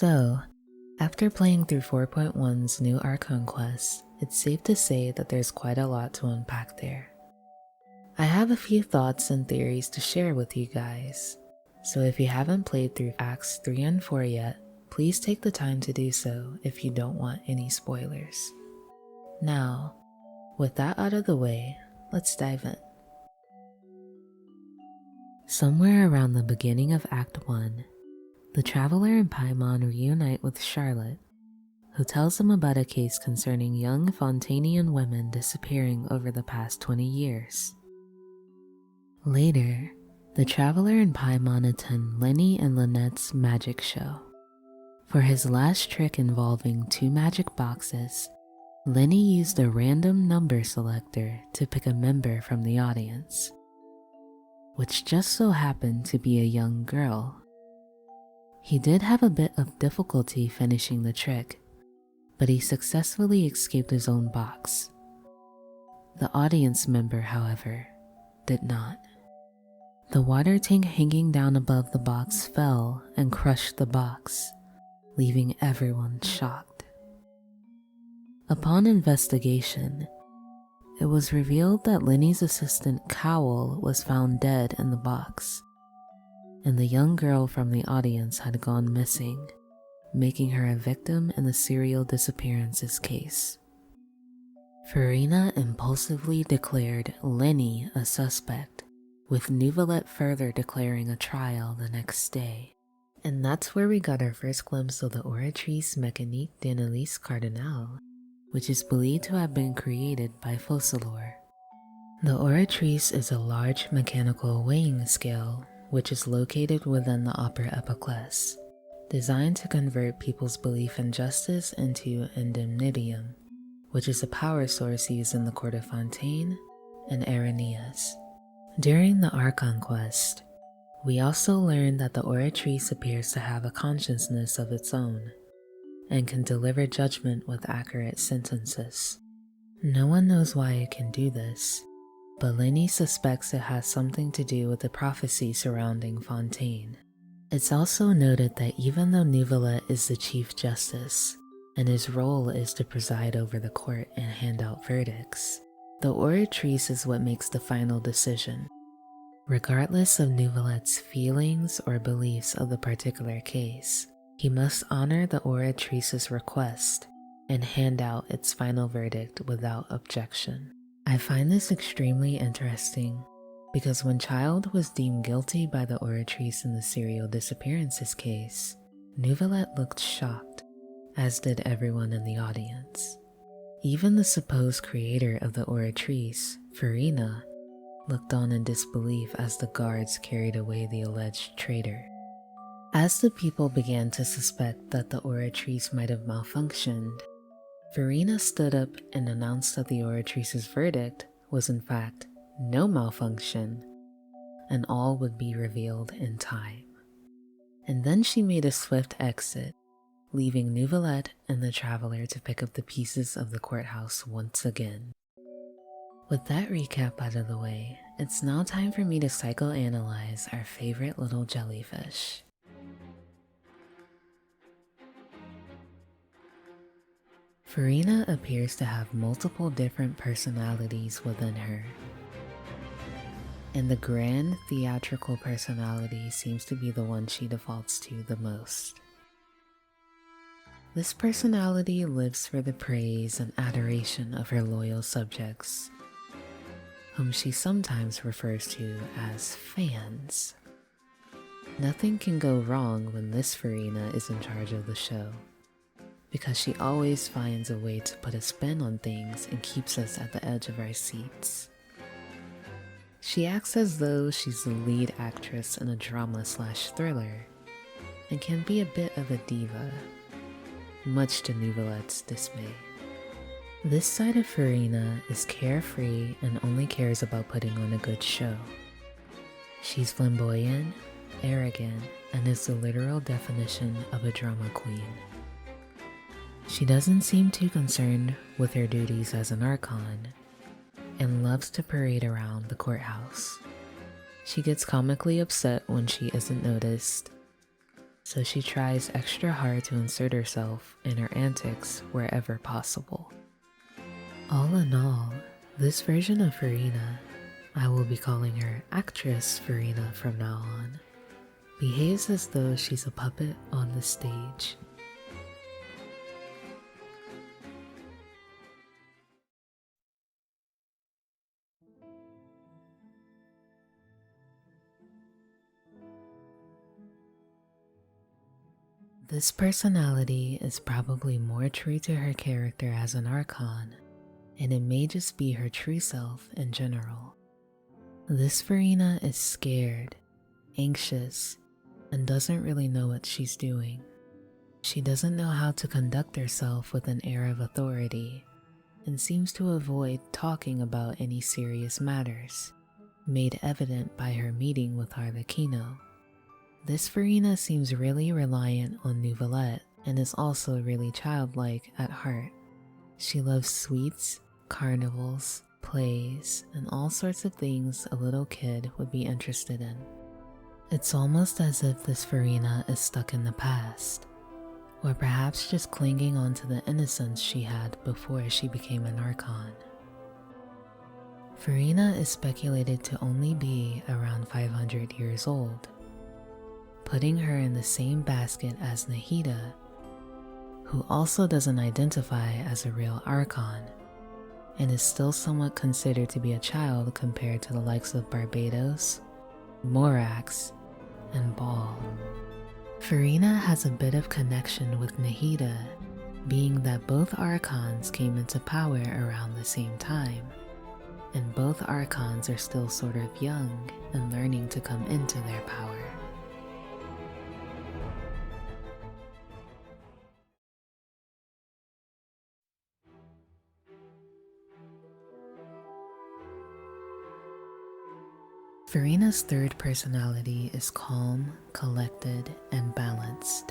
So, after playing through 4.1's new Archon quest, it's safe to say that there's quite a lot to unpack there. I have a few thoughts and theories to share with you guys, so if you haven't played through Acts 3 and 4 yet, please take the time to do so if you don't want any spoilers. Now, with that out of the way, let's dive in. Somewhere around the beginning of Act 1, the Traveler and Paimon reunite with Charlotte, who tells them about a case concerning young Fontainian women disappearing over the past 20 years. Later, the Traveler and Paimon attend Lenny and Lynette's magic show. For his last trick involving 2 magic boxes, Lenny used a random number selector to pick a member from the audience, which just so happened to be a young girl. He did have a bit of difficulty finishing the trick, but he successfully escaped his own box. The audience member, however, did not. The water tank hanging down above the box fell and crushed the box, leaving everyone shocked. Upon investigation, it was revealed that Lenny's assistant Cowell was found dead in the box, and the young girl from the audience had gone missing, making her a victim in the serial disappearances case. Furina impulsively declared Lenny a suspect, with Neuvillette further declaring a trial the next day. And that's where we got our first glimpse of the Oratrice Mécanique d'Analyse Cardinale, which is believed to have been created by Focalors. The Oratrice is a large mechanical weighing scale which is located within the Upper Epiclese, designed to convert people's belief in justice into indemnitium, which is a power source used in the court of Fontaine and Irenaeus. During the Archon quest, we also learned that the Oratrice appears to have a consciousness of its own and can deliver judgment with accurate sentences. No one knows why it can do this, but Lenny suspects it has something to do with the prophecy surrounding Fontaine. It's also noted that even though Neuvillette is the Chief Justice, and his role is to preside over the court and hand out verdicts, the Oratrice is what makes the final decision. Regardless of Neuvillette's feelings or beliefs of the particular case, he must honor the Oratrice's request and hand out its final verdict without objection. I find this extremely interesting because when Child was deemed guilty by the Oratrice in the serial disappearances case, Neuvillette looked shocked, as did everyone in the audience. Even the supposed creator of the Oratrice, Furina, looked on in disbelief as the guards carried away the alleged traitor. As the people began to suspect that the Oratrice might have malfunctioned, Furina stood up and announced that the Oratrice's verdict was in fact no malfunction, and all would be revealed in time. And then she made a swift exit, leaving Neuvillette and the Traveler to pick up the pieces of the courthouse once again. With that recap out of the way, it's now time for me to psychoanalyze our favorite little jellyfish. Furina appears to have multiple different personalities within her, and the grand theatrical personality seems to be the one she defaults to the most. This personality lives for the praise and adoration of her loyal subjects, whom she sometimes refers to as fans. Nothing can go wrong when this Furina is in charge of the show, because she always finds a way to put a spin on things and keeps us at the edge of our seats. She acts as though she's the lead actress in a drama/thriller, and can be a bit of a diva, much to Neuvillette's dismay. This side of Furina is carefree and only cares about putting on a good show. She's flamboyant, arrogant, and is the literal definition of a drama queen. She doesn't seem too concerned with her duties as an Archon, and loves to parade around the courthouse. She gets comically upset when she isn't noticed, so she tries extra hard to insert herself in her antics wherever possible. All in all, this version of Furina, I will be calling her Actress Furina from now on, behaves as though she's a puppet on the stage. This personality is probably more true to her character as an Archon, and it may just be her true self in general. This Furina is scared, anxious, and doesn't really know what she's doing. She doesn't know how to conduct herself with an air of authority, and seems to avoid talking about any serious matters, made evident by her meeting with Arlecchino. This Furina seems really reliant on Neuvillette and is also really childlike at heart. She loves sweets, carnivals, plays, and all sorts of things a little kid would be interested in. It's almost as if this Furina is stuck in the past, or perhaps just clinging on to the innocence she had before she became an Archon. Furina is speculated to only be around 500 years old, putting her in the same basket as Nahida, who also doesn't identify as a real Archon, and is still somewhat considered to be a child compared to the likes of Barbados, Morax, and Ball. Furina has a bit of connection with Nahida, being that both Archons came into power around the same time, and both Archons are still sort of young and learning to come into their power. Furina's third personality is calm, collected, and balanced.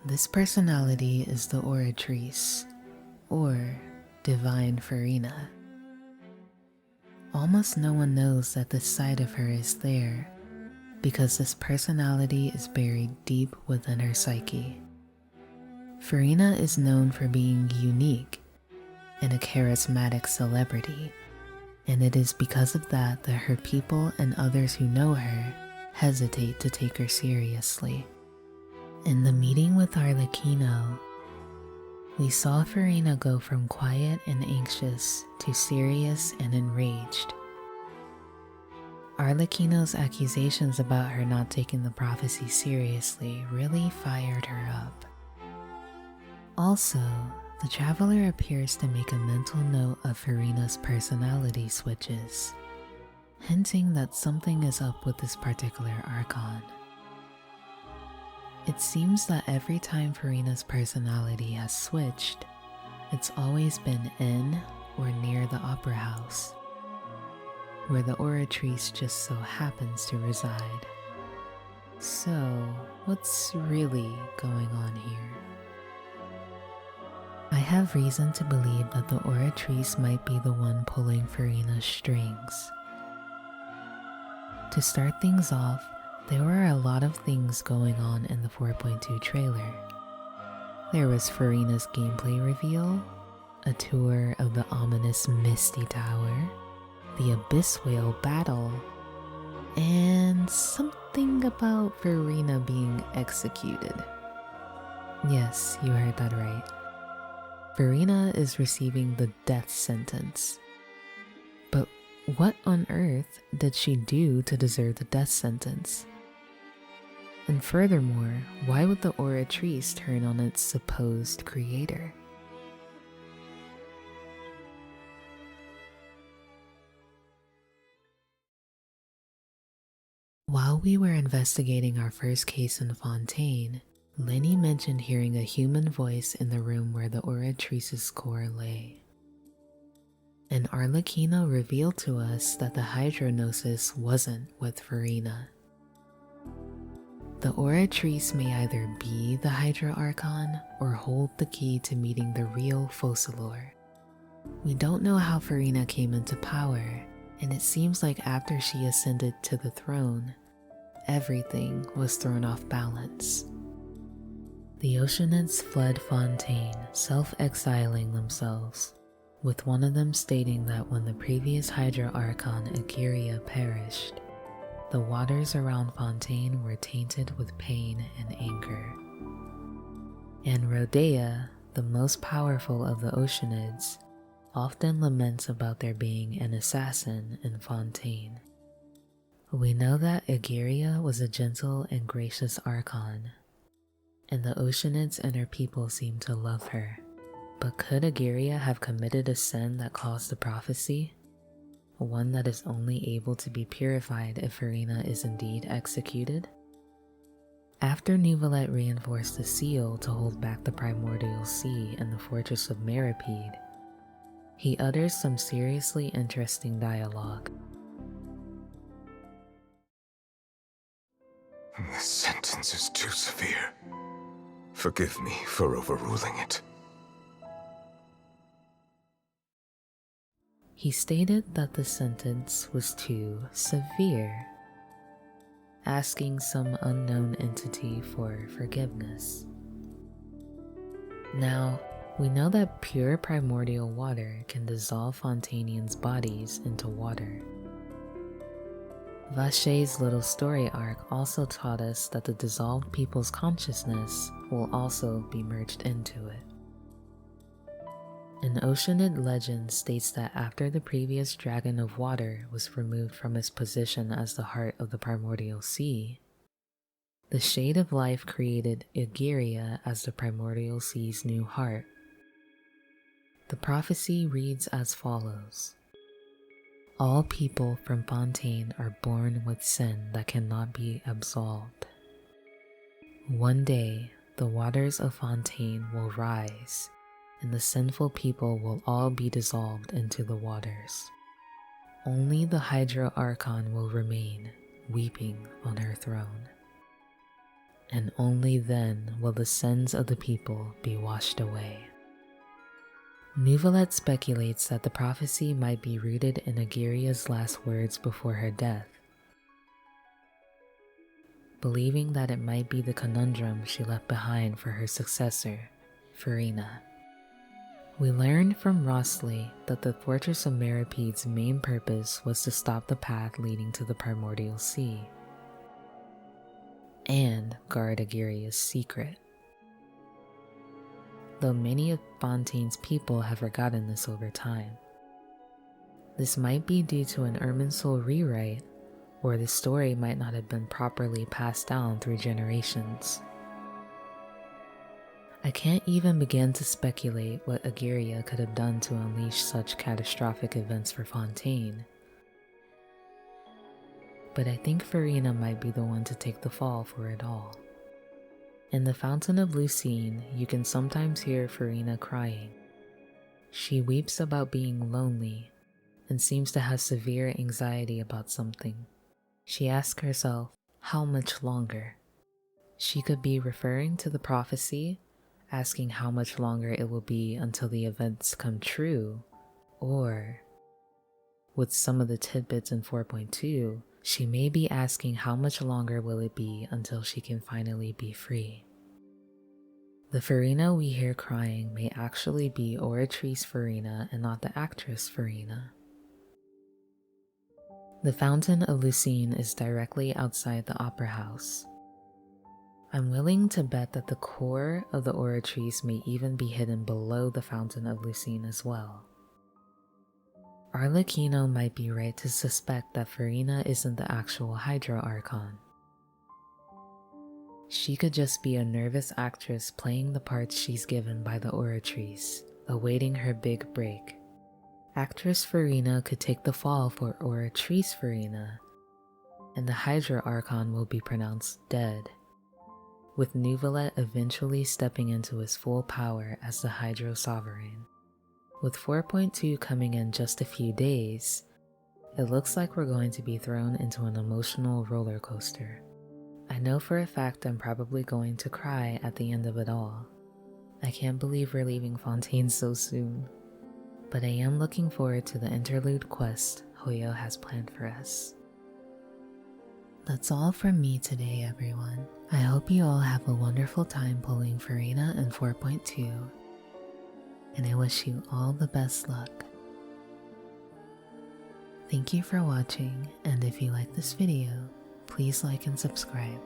This personality is the Oratrice, or Divine Furina. Almost no one knows that this side of her is there, because this personality is buried deep within her psyche. Furina is known for being unique and a charismatic celebrity, and it is because of that that her people and others who know her hesitate to take her seriously. In the meeting with Arlecchino, we saw Furina go from quiet and anxious to serious and enraged. Arlecchino's accusations about her not taking the prophecy seriously really fired her up. Also, the traveler appears to make a mental note of Furina's personality switches, hinting that something is up with this particular Archon. It seems that every time Furina's personality has switched, it's always been in or near the Opera House, where the Oratrice just so happens to reside. So, what's really going on here? I have reason to believe that the Oratrice might be the one pulling Furina's strings. To start things off, there were a lot of things going on in the 4.2 trailer. There was Furina's gameplay reveal, a tour of the ominous Misty Tower, the Abyss Whale battle, and something about Furina being executed. Yes, you heard that right. Furina is receiving the death sentence. But what on earth did she do to deserve the death sentence? And furthermore, why would the Oratrice turn on its supposed creator? While we were investigating our first case in Fontaine, Lenny mentioned hearing a human voice in the room where the Oratrice's core lay. And Arlecchino revealed to us that the Hydronosis wasn't with Furina. The Oratrice may either be the Hydra Archon or hold the key to meeting the real Focalor. We don't know how Furina came into power, and it seems like after she ascended to the throne, everything was thrown off balance. The Oceanids fled Fontaine, self-exiling themselves, with one of them stating that when the previous Hydra Archon Agiria perished, the waters around Fontaine were tainted with pain and anger. And Rodea, the most powerful of the Oceanids, often laments about there being an assassin in Fontaine. We know that Agiria was a gentle and gracious Archon, and the Oceanids and her people seem to love her. But could Agiria have committed a sin that caused the prophecy? One that is only able to be purified if Furina is indeed executed? After Neuvillette reinforced the seal to hold back the primordial sea in the fortress of Meripede, he utters some seriously interesting dialogue. This sentence is too severe. Forgive me for overruling it. He stated that the sentence was too severe, asking some unknown entity for forgiveness. Now, we know that pure primordial water can dissolve Fontainians' bodies into water. Vache's little story arc also taught us that the dissolved people's consciousness will also be merged into it. An Oceanid legend states that after the previous Dragon of Water was removed from his position as the heart of the primordial sea, the Shade of Life created Agiria as the primordial sea's new heart. The prophecy reads as follows: all people from Fontaine are born with sin that cannot be absolved. One day, the waters of Fontaine will rise, and the sinful people will all be dissolved into the waters. Only the Hydra Archon will remain, weeping on her throne. And only then will the sins of the people be washed away. Neuvillette speculates that the prophecy might be rooted in Agiria's last words before her death, believing that it might be the conundrum she left behind for her successor, Furina. We learned from Rossley that the Fortress of Meripede's main purpose was to stop the path leading to the Primordial Sea, and guard Agiria's secret. Though many of Fontaine's people have forgotten this over time. This might be due to an Irminsul rewrite, or the story might not have been properly passed down through generations. I can't even begin to speculate what Agiria could have done to unleash such catastrophic events for Fontaine, but I think Furina might be the one to take the fall for it all. In the Fountain of Lucine, you can sometimes hear Furina crying. She weeps about being lonely and seems to have severe anxiety about something. She asks herself, how much longer? She could be referring to the prophecy, asking how much longer it will be until the events come true, or, with some of the tidbits in 4.2, she may be asking how much longer will it be until she can finally be free. The Furina we hear crying may actually be Oratrice Furina and not the actress Furina. The Fountain of Lucine is directly outside the Opera House. I'm willing to bet that the core of the Oratrice may even be hidden below the Fountain of Lucine as well. Arlecchino might be right to suspect that Furina isn't the actual Hydra Archon. She could just be a nervous actress playing the parts she's given by the Oratrice, awaiting her big break. Actress Furina could take the fall for Oratrice Furina, and the Hydra Archon will be pronounced dead, with Neuvillette eventually stepping into his full power as the Hydro Sovereign. With 4.2 coming in just a few days, it looks like we're going to be thrown into an emotional roller coaster. I know for a fact I'm probably going to cry at the end of it all. I can't believe we're leaving Fontaine so soon, but I am looking forward to the interlude quest Hoyo has planned for us. That's all from me today, everyone. I hope you all have a wonderful time pulling Furina and 4.2, and I wish you all the best luck. Thank you for watching, and if you like this video, please like and subscribe.